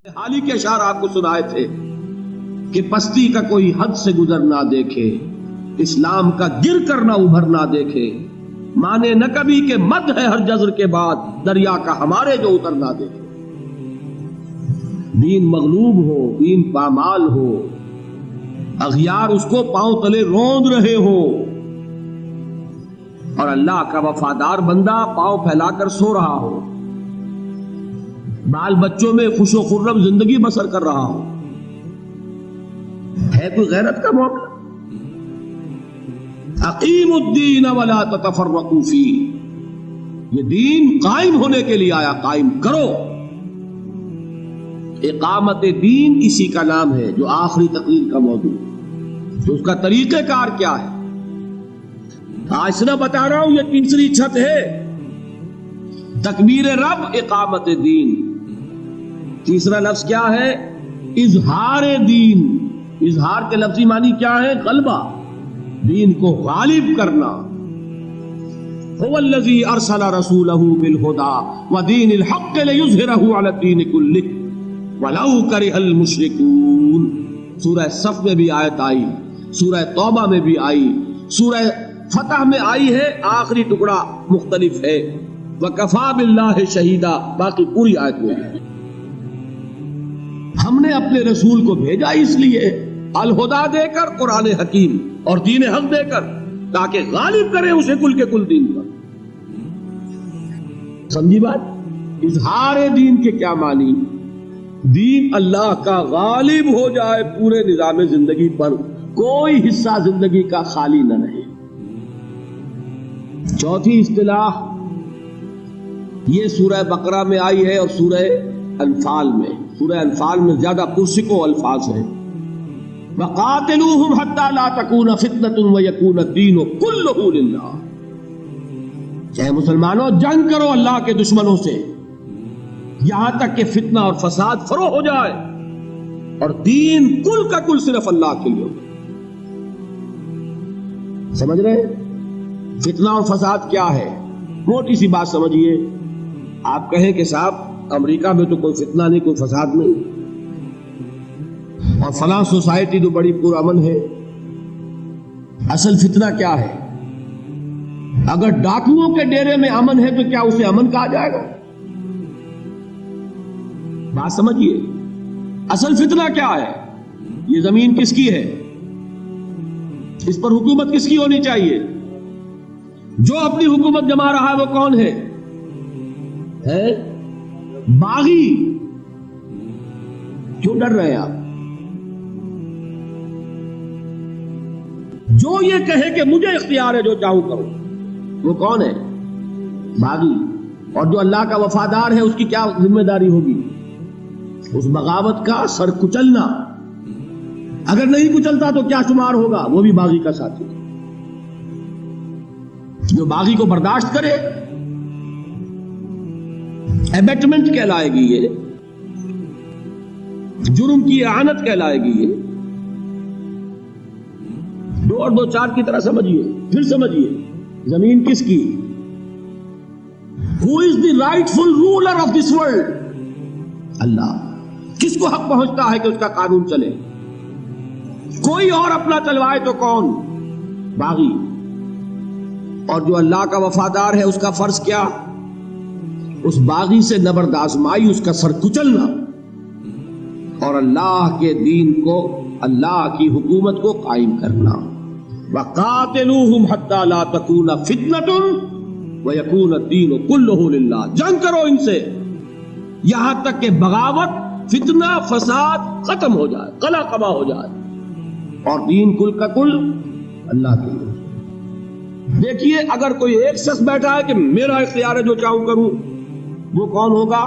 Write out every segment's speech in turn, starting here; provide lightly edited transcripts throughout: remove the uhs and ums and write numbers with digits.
حال ہی کے اشعار آپ کو سنائے تھے کہ پستی کا کوئی حد سے گزر نہ دیکھے، اسلام کا گر کر نہ ابھر نہ دیکھے، مانے نہ کبھی کہ مد ہے ہر جزر کے بعد، دریا کا ہمارے جو اتر نہ دیکھے۔ دین مغلوب ہو، دین پامال ہو، اغیار اس کو پاؤں تلے روند رہے ہو، اور اللہ کا وفادار بندہ پاؤں پھیلا کر سو رہا ہو، بال بچوں میں خوش و خرم زندگی بسر کر رہا ہو، ہے کوئی غیرت کا معاملہ؟ اقیم الدین ولا تتفرقوا فیہ، یہ دین قائم ہونے کے لیے آیا، قائم کرو۔ اقامت دین اسی کا نام ہے جو آخری تقریر کا موضوع ہے۔ تو اس کا طریقہ کار کیا ہے؟ آج نہ بتا رہا ہوں، یہ تیسری چھت ہے، تکبیر رب، اقامت دین۔ تیسرا لفظ کیا ہے؟ اظہار دین۔ اظہار کے لفظی معنی کیا ہے؟ غلبہ، دین کو غالب کرنا۔ هو الذی ارسل رسولہ بالہدی ودین الحق لیظہرہ علی الدین کلہ وَلَوْ كَرِهَ الْمُشْرِكُونَ۔ سورہ صف میں بھی آیت آئی، سورہ توبہ میں بھی آئی، سورہ فتح میں آئی ہے، آخری ٹکڑا مختلف ہے، وَكَفَى بِاللَّهِ شَهِيدًا، باقی پوری آیت میں ہے۔ ہم نے اپنے رسول کو بھیجا اس لیے الہدا دے کر، قرآن حکیم اور دین حق دے کر، تاکہ غالب کرے اسے کل کے کل دین پر۔ سمجھی بات؟ اظہار دین کے کیا معنی؟ دین اللہ کا غالب ہو جائے پورے نظام زندگی پر، کوئی حصہ زندگی کا خالی نہ رہے۔ چوتھی اصطلاح یہ سورہ بقرہ میں آئی ہے اور سورہ انفال میں۔ سورہ انفال میں زیادہ پرسکو الفاظ ہیں، وَقَاتِلُوهُمْ حَتَّى لَا تَكُونَ فِتْنَةٌ وَيَكُونَ الدِّينُ كُلُّهُ لِلَّهِ۔ کہ مسلمانوں جنگ کرو اللہ کے دشمنوں سے یہاں تک کہ فتنہ اور فساد فروغ ہو جائے اور دین کل کا کل صرف اللہ کے لیے ہو۔ سمجھ رہے؟ فتنہ اور فساد کیا ہے؟ موٹی سی بات سمجھیے۔ آپ کہیں کہ صاحب امریکہ میں تو کوئی فتنہ نہیں، کوئی فساد نہیں، اور فلاں سوسائٹی تو بڑی پرامن ہے۔ اصل فتنہ کیا ہے؟ اگر ڈاکوؤں کے ڈیرے میں امن ہے تو کیا اسے امن کہا جائے گا؟ بات سمجھیے، اصل فتنہ کیا ہے؟ یہ زمین کس کی ہے؟ اس پر حکومت کس کی ہونی چاہیے؟ جو اپنی حکومت جما رہا ہے وہ کون ہے؟ باغی۔ کیوں ڈر رہے ہیں آپ؟ جو یہ کہے کہ مجھے اختیار ہے جو چاہوں کروں، وہ کون ہے؟ باغی۔ اور جو اللہ کا وفادار ہے اس کی کیا ذمہ داری ہوگی؟ اس بغاوت کا سر کچلنا۔ اگر نہیں کچلتا تو کیا شمار ہوگا؟ وہ بھی باغی کا ساتھی۔ جو باغی کو برداشت کرے ایبیٹمنٹ کہلائے گی، یہ جرم کی اعانت کہلائے گی۔ یہ دو اور دو چار کی طرح سمجھیے، پھر سمجھیے زمین کس کی؟ Who is the rightful ruler of this world؟ اللہ۔ کس کو حق پہنچتا ہے کہ اس کا قانون چلے؟ کوئی اور اپنا چلوائے تو کون؟ باغی۔ اور جو اللہ کا وفادار ہے اس کا فرض کیا؟ اس باغی سے نبرد آزمائی، اس کا سر کچلنا، اور اللہ کے دین کو، اللہ کی حکومت کو قائم کرنا۔ وَقَاتِلُوهُمْ حَتَّى لَا تَكُونَ فِتْنَةٌ وَيَكُونَ الدِّينُ كُلُّهُ لِلَّهِ۔ جنگ کرو ان سے یہاں تک کہ بغاوت، فتنہ، فساد ختم ہو جائے، قلع قبا ہو جائے، اور دین کل کا کل اللہ کے لیے۔ دیکھیے اگر کوئی ایک شخص بیٹھا ہے کہ میرا اختیار ہے جو چاہوں کروں، وہ کون ہوگا؟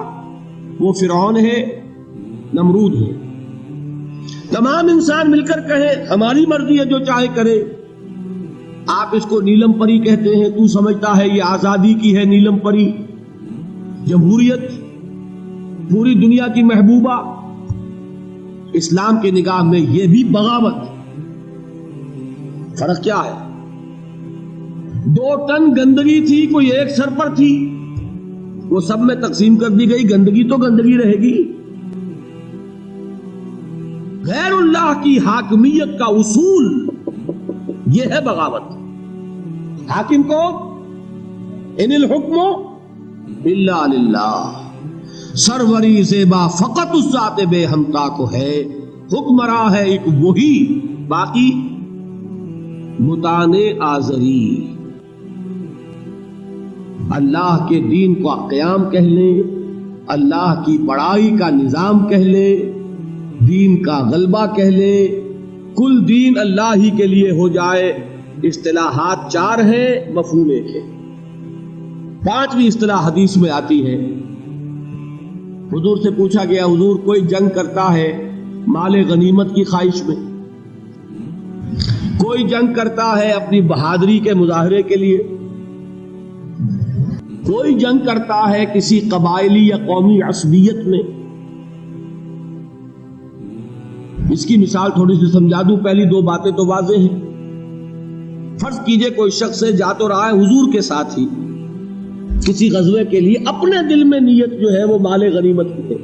وہ فرعون ہے، نمرود ہے۔ تمام انسان مل کر کہے ہماری مرضی ہے جو چاہے کرے، آپ اس کو نیلم پری کہتے ہیں، تو سمجھتا ہے یہ آزادی کی ہے نیلم پری، جمہوریت، پوری دنیا کی محبوبہ۔ اسلام کی نگاہ میں یہ بھی بغاوت۔ فرق کیا ہے؟ 2 ٹن گندگی تھی، کوئی ایک سر پر تھی، وہ سب میں تقسیم کر دی گئی، گندگی تو گندگی رہے گی۔ غیر اللہ کی حاکمیت کا اصول یہ ہے بغاوت. حاکم کو ان الحکم الا للہ، سروری زیبا فقط اس ذات بے ہمتا کو ہے، حکمراں ہے ایک وہی، باقی بتانے آزری. اللہ کے دین کو قیام کہہ لیں، اللہ کی بڑائی کا نظام کہہ لیں، دین کا غلبہ کہہ لیں، کل دین اللہ ہی کے لیے ہو جائے. اصطلاحات 4 ہیں، مفہوم 1 ہے. 5ویں اصطلاح حدیث میں آتی ہے. حضور سے پوچھا گیا، حضور کوئی جنگ کرتا ہے مال غنیمت کی خواہش میں، کوئی جنگ کرتا ہے اپنی بہادری کے مظاہرے کے لیے، کوئی جنگ کرتا ہے کسی قبائلی یا قومی عصبیت میں. اس کی مثال تھوڑی سی سمجھا دوں. پہلی 2 باتیں تو واضح ہیں. فرض کیجئے کوئی شخص جا تو رہا ہے حضور کے ساتھ ہی کسی غزوے کے لیے، اپنے دل میں نیت جو ہے وہ مال غنیمت کی ہے.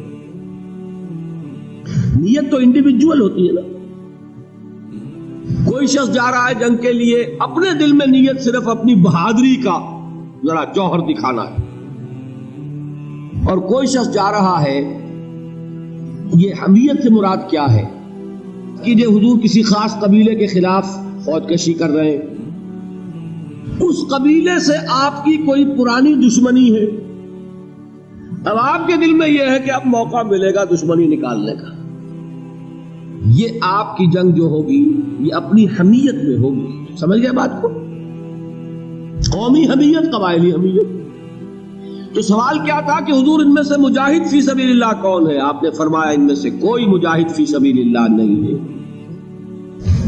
نیت تو انڈیویجول ہوتی ہے نا. کوئی شخص جا رہا ہے جنگ کے لیے، اپنے دل میں نیت صرف اپنی بہادری کا ذرا جوہر دکھانا ہے. اور کوئی شخص جا رہا ہے، یہ حمیت سے مراد کیا ہے کہ جو حضور کسی خاص قبیلے کے خلاف فوج کشی کر رہے ہیں، اس قبیلے سے آپ کی کوئی پرانی دشمنی ہے، اب آپ کے دل میں یہ ہے کہ اب موقع ملے گا دشمنی نکالنے کا. یہ آپ کی جنگ جو ہوگی یہ اپنی حمیت میں ہوگی. سمجھ گئے بات کو؟ قومی حمیت، قبائلی حمیت. تو سوال کیا تھا کہ حضور ان میں سے مجاہد فی سبیل اللہ کون ہے؟ آپ نے فرمایا ان میں سے کوئی مجاہد فی سبیل اللہ نہیں ہے.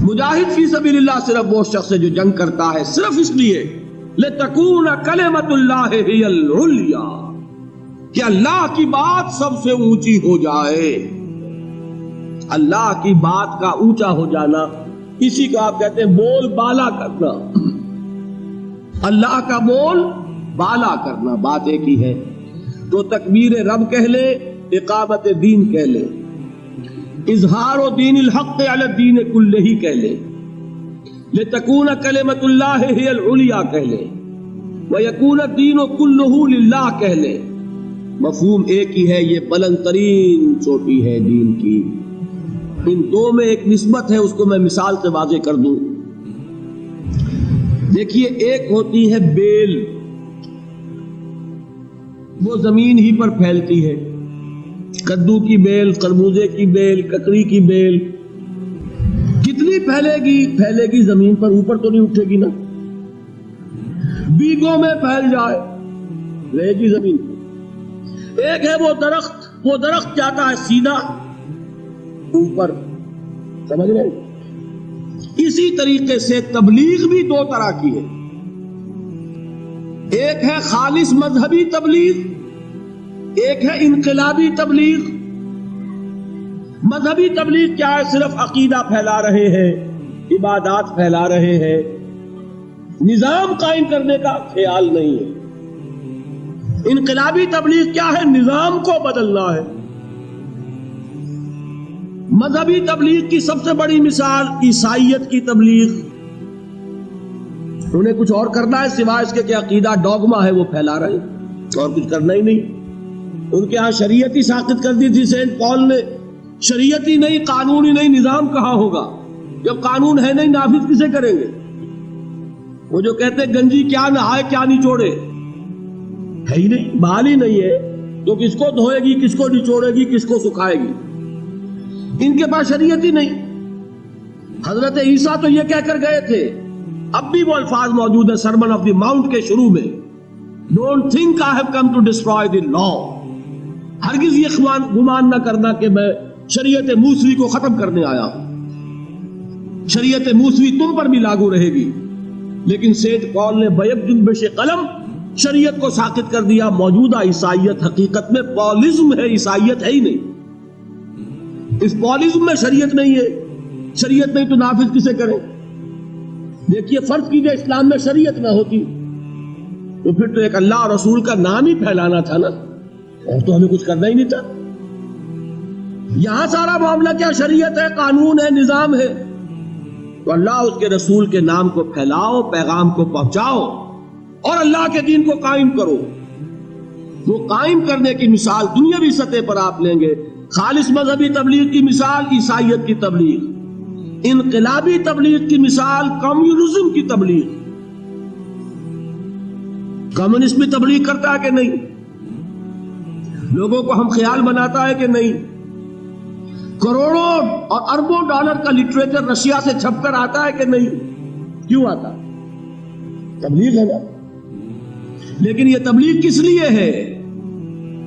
مجاہد فی سبیل اللہ صرف وہ شخص ہے جو جنگ کرتا ہے صرف اس لیے لتکون کلمۃ اللہ ہی العلیا، کہ اللہ کی بات سب سے اونچی ہو جائے. اللہ کی بات کا اونچا ہو جانا، اسی کو آپ کہتے ہیں بول بالا کرنا. اللہ کا بول بالا کرنا، بات ایک ہی ہے. تو تکبیر رب کہہ لے، اقامت دین کہہ لے، اظہار و دین الحق علی الدین کلہ ہی کہہ لے، لتکون کلمۃ اللہ ہی العلیا کہہ لے، ویکون الدین کلہ للہ کہہ لے. مفہوم ایک ہی ہے. یہ بلند ترین چوٹی ہے دین کی. ان 2 میں ایک نسبت ہے، اس کو میں مثال سے واضح کر دوں. دیکھیے، ایک ہوتی ہے بیل، وہ زمین ہی پر پھیلتی ہے. کدو کی بیل، خربوزے کی بیل، ککڑی کی بیل کتنی پھیلے گی؟ پھیلے گی زمین پر، اوپر تو نہیں اٹھے گی نا. بیگوں میں پھیل جائے رہے گی زمین پر. ایک ہے وہ درخت جاتا ہے سیدھا اوپر. سمجھ رہے؟ اسی طریقے سے تبلیغ بھی 2 طرح کی ہے. ایک ہے خالص مذہبی تبلیغ، ایک ہے انقلابی تبلیغ. مذہبی تبلیغ کیا ہے؟ صرف عقیدہ پھیلا رہے ہیں، عبادات پھیلا رہے ہیں، نظام قائم کرنے کا خیال نہیں ہے. انقلابی تبلیغ کیا ہے؟ نظام کو بدلنا ہے. مذہبی تبلیغ کی سب سے بڑی مثال عیسائیت کی تبلیغ. انہیں کچھ اور کرنا ہے سوائے اس کے کہ عقیدہ ڈوگما ہے وہ پھیلا رہے ہیں، اور کچھ کرنا ہی نہیں. ان کے ہاں شریعت ہی ساقط کر دی تھی سینٹ پال نے. شریعت ہی نہیں، قانون ہی نہیں، نظام کہاں ہوگا جب قانون ہے نہیں؟ نافذ کسے کریں گے؟ وہ جو کہتے گنجی کیا نہائے کیا نچوڑے، ہے ہی نہیں، بحال ہی نہیں ہے. تو کس کو دھوئے گی، کس کو نچوڑے گی، کس کو سکھائے گی؟ ان کے پاس شریعت ہی نہیں. حضرت عیسیٰ تو یہ کہہ کر گئے تھے، اب بھی وہ الفاظ موجود ہیں سرمن آف دی ماؤنٹ کے شروع میں، don't think I have come to destroy the law. ہرگز یہ گمان نہ کرنا کہ میں شریعت موسوی کو ختم کرنے آیا ہوں. شریعت موسوی تم پر بھی لاگو رہے گی. لیکن سینٹ پال نے بیک جنبش قلم شریعت کو ساقط کر دیا. موجودہ عیسائیت حقیقت میں پالزم ہے، عیسائیت ہے ہی نہیں. اس پالزم میں شریعت نہیں ہے. شریعت نہیں تو نافذ کسے کریں؟ دیکھیے، فرض کیجئے اسلام میں شریعت نہ ہوتی تو پھر تو ایک اللہ اور رسول کا نام ہی پھیلانا تھا نا، اور تو ہمیں کچھ کرنا ہی نہیں تھا. یہاں سارا معاملہ کیا شریعت ہے، قانون ہے، نظام ہے. تو اللہ اس کے رسول کے نام کو پھیلاؤ، پیغام کو پہنچاؤ اور اللہ کے دین کو قائم کرو. وہ قائم کرنے کی مثال دنیاوی سطح پر آپ لیں گے. خالص مذہبی تبلیغ کی مثال عیسائیت کی تبلیغ، انقلابی تبلیغ کی مثال کمیونزم کی تبلیغ. کمیونسٹ بھی تبلیغ کرتا ہے کہ نہیں؟ لوگوں کو ہم خیال بناتا ہے کہ نہیں؟ کروڑوں اور اربوں ڈالر کا لٹریچر رشیا سے چھپ کر آتا ہے کہ نہیں؟ کیوں آتا؟ تبلیغ ہے نا. لیکن یہ تبلیغ کس لیے ہے؟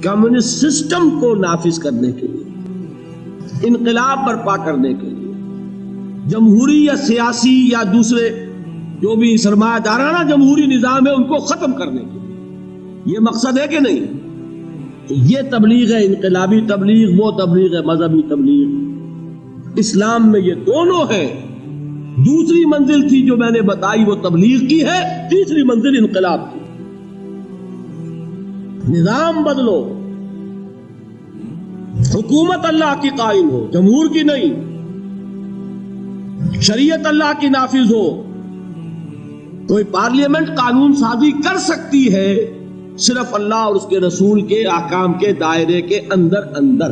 کمیونسٹ سسٹم کو نافذ کرنے کے لیے، انقلاب برپا کرنے کے لیے، جمہوری یا سیاسی یا دوسرے جو بھی سرمایہ دارانہ جمہوری نظام ہے ان کو ختم کرنے کے لیے. یہ مقصد ہے کہ نہیں؟ یہ تبلیغ ہے انقلابی تبلیغ، وہ تبلیغ ہے مذہبی تبلیغ. اسلام میں یہ دونوں ہیں. دوسری منزل تھی جو میں نے بتائی وہ تبلیغ کی ہے، تیسری منزل انقلاب کی. نظام بدلو، حکومت اللہ کی قائم ہو، جمہور کی نہیں. شریعت اللہ کی نافذ ہو. کوئی پارلیمنٹ قانون سازی کر سکتی ہے صرف اللہ اور اس کے رسول کے احکام کے دائرے کے اندر.